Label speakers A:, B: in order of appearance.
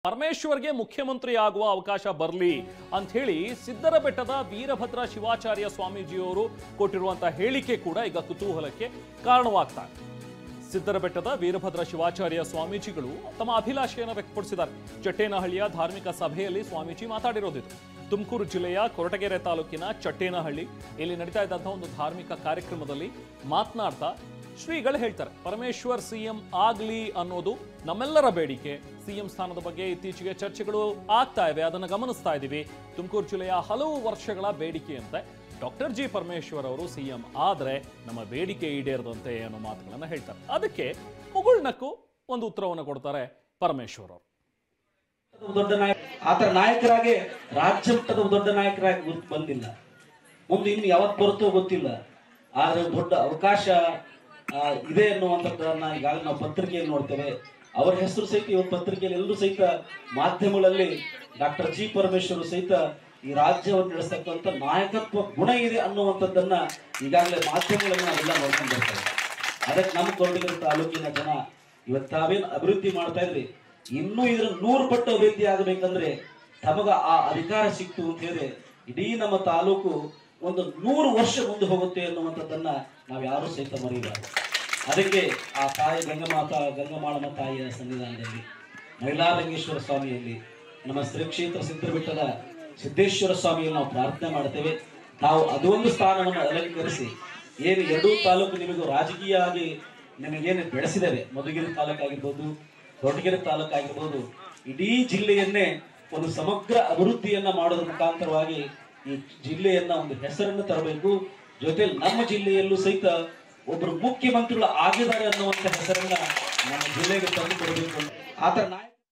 A: ಪರಮೇಶ್ವರ್ಗೆ ಮುಖ್ಯಮಂತ್ರಿ ಆಗುವ ಅವಕಾಶ ಬರಲಿ ಅಂತ ಹೇಳಿ ಸಿದ್ದರಬೆಟ್ಟದ ವೀರಭದ್ರ ಶಿವಾಚಾರ್ಯ ಸ್ವಾಮೀಜಿಯವರು ಕೊಟ್ಟಿರುವಂತಹ ಹೇಳಿಕೆ ಕೂಡ ಈಗ ಕುತೂಹಲಕ್ಕೆ ಕಾರಣವಾಗ್ತಾ ಇದೆ. ಸಿದ್ದರಬೆಟ್ಟದ ವೀರಭದ್ರ ಶಿವಾಚಾರ್ಯ ಸ್ವಾಮೀಜಿಗಳು ತಮ್ಮ ಅಭಿಲಾಷೆಯನ್ನು ವ್ಯಕ್ತಪಡಿಸಿದ್ದಾರೆ. ಚಟ್ಟೇನಹಳ್ಳಿಯ ಧಾರ್ಮಿಕ ಸಭೆಯಲ್ಲಿ ಸ್ವಾಮೀಜಿ ಮಾತಾಡಿರೋದಿದು. ತುಮಕೂರು ಜಿಲ್ಲೆಯ ಕೊರಟಗೆರೆ ತಾಲೂಕಿನ ಚಟ್ಟೇನಹಳ್ಳಿ ಇಲ್ಲಿ ನಡೀತಾ ಇದ್ದಂತಹ ಒಂದು ಧಾರ್ಮಿಕ ಕಾರ್ಯಕ್ರಮದಲ್ಲಿ ಮಾತನಾಡ್ತಾ ಶ್ರೀಗಳು ಹೇಳ್ತಾರೆ, ಪರಮೇಶ್ವರ್ ಸಿಎಂ ಆಗ್ಲಿ ಅನ್ನೋದು ನಮ್ಮೆಲ್ಲರ ಬೇಡಿಕೆ. ಸಿಎಂ ಸ್ಥಾನದ ಬಗ್ಗೆ ಇತ್ತೀಚೆಗೆ ಚರ್ಚೆಗಳು ಆಗ್ತಾ ಇವೆ, ಅದನ್ನು ಗಮನಿಸ್ತಾ ಇದ್ದೀವಿ. ತುಮಕೂರು ಜಿಲ್ಲೆಯ ಹಲವು ವರ್ಷಗಳ ಬೇಡಿಕೆಯಂತೆ ಡಾಕ್ಟರ್ ಜಿ ಪರಮೇಶ್ವರ್ ಅವರು ಸಿಎಂ ಆದ್ರೆ ನಮ್ಮ ಬೇಡಿಕೆ ಈಡೇರದಂತೆ ಅನ್ನೋ ಮಾತುಗಳನ್ನ ಹೇಳ್ತಾರೆ. ಅದಕ್ಕೆ ಮುಗುಳ್ನಕ್ಕೂ ಒಂದು ಉತ್ತರವನ್ನು ಕೊಡ್ತಾರೆ ಪರಮೇಶ್ವರ್ ಅವರು.
B: ದೊಡ್ಡ ನಾಯಕ ಆತರ ನಾಯಕರಾಗಿ ರಾಜ್ಯ ಮಟ್ಟದ ದೊಡ್ಡ ನಾಯಕರಾಗಿ ಬಂದಿಲ್ಲ, ಮುಂದೆ ಇನ್ನು ಯಾವತ್ತು ಬರುತ್ತೋ ಗೊತ್ತಿಲ್ಲ. ಆದ್ರೆ ದೊಡ್ಡ ಅವಕಾಶ ಇದೆ ಅನ್ನುವಂಥದ್ದನ್ನ ಈಗಾಗಲೇ ನಾವು ಪತ್ರಿಕೆಯಲ್ಲಿ ನೋಡ್ತೇವೆ. ಅವರ ಹೆಸರು ಸಹಿತ ಇವತ್ತು ಪತ್ರಿಕೆಯಲ್ಲಿ ಎಲ್ಲರೂ ಸಹಿತ ಮಾಧ್ಯಮಗಳಲ್ಲಿ ಡಾಕ್ಟರ್ ಜಿ ಪರಮೇಶ್ವರ್ ಸಹಿತ ಈ ರಾಜ್ಯವನ್ನು ನಡೆಸ್ತಕ್ಕಂಥ ನಾಯಕತ್ವ ಗುಣ ಇದೆ ಅನ್ನುವಂಥದ್ದನ್ನ ಈಗಾಗಲೇ ಮಾಧ್ಯಮಗಳಲ್ಲಿ ನಾವೆಲ್ಲ ನೋಡ್ಕೊಂಡು ಬರ್ತೇವೆ. ಅದಕ್ಕೆ ನಮ್ಮ ಕೊರಟಗೆರೆ ತಾಲೂಕಿನ ಜನ ಇವತ್ತು ತಾವೇನು ಅಭಿವೃದ್ಧಿ ಮಾಡ್ತಾ ಇದ್ರಿ, ಇನ್ನೂ ಇದರ 100 ಪಟ್ಟು ಅಭಿವೃದ್ಧಿ ಆಗಬೇಕಂದ್ರೆ ತಮಗ ಆ ಅಧಿಕಾರ ಸಿಕ್ತು ಅಂತ ಹೇಳಿದ್ರೆ ಇಡೀ ನಮ್ಮ ತಾಲೂಕು ಒಂದು 100 ವರ್ಷ ಮುಂದೆ ಹೋಗುತ್ತೆ ಅನ್ನುವಂಥದ್ದನ್ನ ನಾವು ಯಾರು ಸಹಿತ ಮರೆಯಬಾರದು. ಅದಕ್ಕೆ ಆ ತಾಯಿ ಗಂಗಮಾಳಮ್ಮ ತಾಯಿಯ ಸನ್ನಿಧಾನದಲ್ಲಿ, ಮೈಲಾರಂಗೇಶ್ವರ ಸ್ವಾಮಿಯಲ್ಲಿ, ನಮ್ಮ ಶ್ರೀ ಕ್ಷೇತ್ರ ಸಿದ್ದರಬೆಟ್ಟದ ಸಿದ್ದೇಶ್ವರ ಸ್ವಾಮಿಯಲ್ಲಿ ನಾವು ಪ್ರಾರ್ಥನೆ ಮಾಡ್ತೇವೆ. ನಾವು ಅದೊಂದು ಸ್ಥಾನವನ್ನು ಅಲಂಕರಿಸಿ ಏನು ಎರಡೂ ತಾಲೂಕು ನಿಮಗೂ ರಾಜಕೀಯ ಆಗಿ ನಿಮಗೇನು ಬೆಳೆಸಿದ್ದೇವೆ, ಮಧುಗಿರಿ ತಾಲೂಕಾಗಿರ್ಬೋದು, ಕೊರಟಗೆರೆ ತಾಲೂಕಾಗಿರ್ಬೋದು, ಇಡೀ ಜಿಲ್ಲೆಯನ್ನೇ ಒಂದು ಸಮಗ್ರ ಅಭಿವೃದ್ಧಿಯನ್ನ ಮಾಡೋದ್ರ ಮುಖಾಂತರವಾಗಿ ಈ ಜಿಲ್ಲೆಯನ್ನ ಒಂದು ಹೆಸರನ್ನು ತರಬೇಕು. ಜೊತೆಲಿ ನಮ್ಮ ಜಿಲ್ಲೆಯಲ್ಲೂ ಸಹಿತ ಒಬ್ಬರು ಮುಖ್ಯಮಂತ್ರಿಗಳು ಆಗಿದ್ದಾರೆ ಅನ್ನುವಂಥ ಹೆಸರನ್ನ ನಮ್ಮ ಜಿಲ್ಲೆಗೆ ತಂದು ಕೊಡಬೇಕು. ಆತರ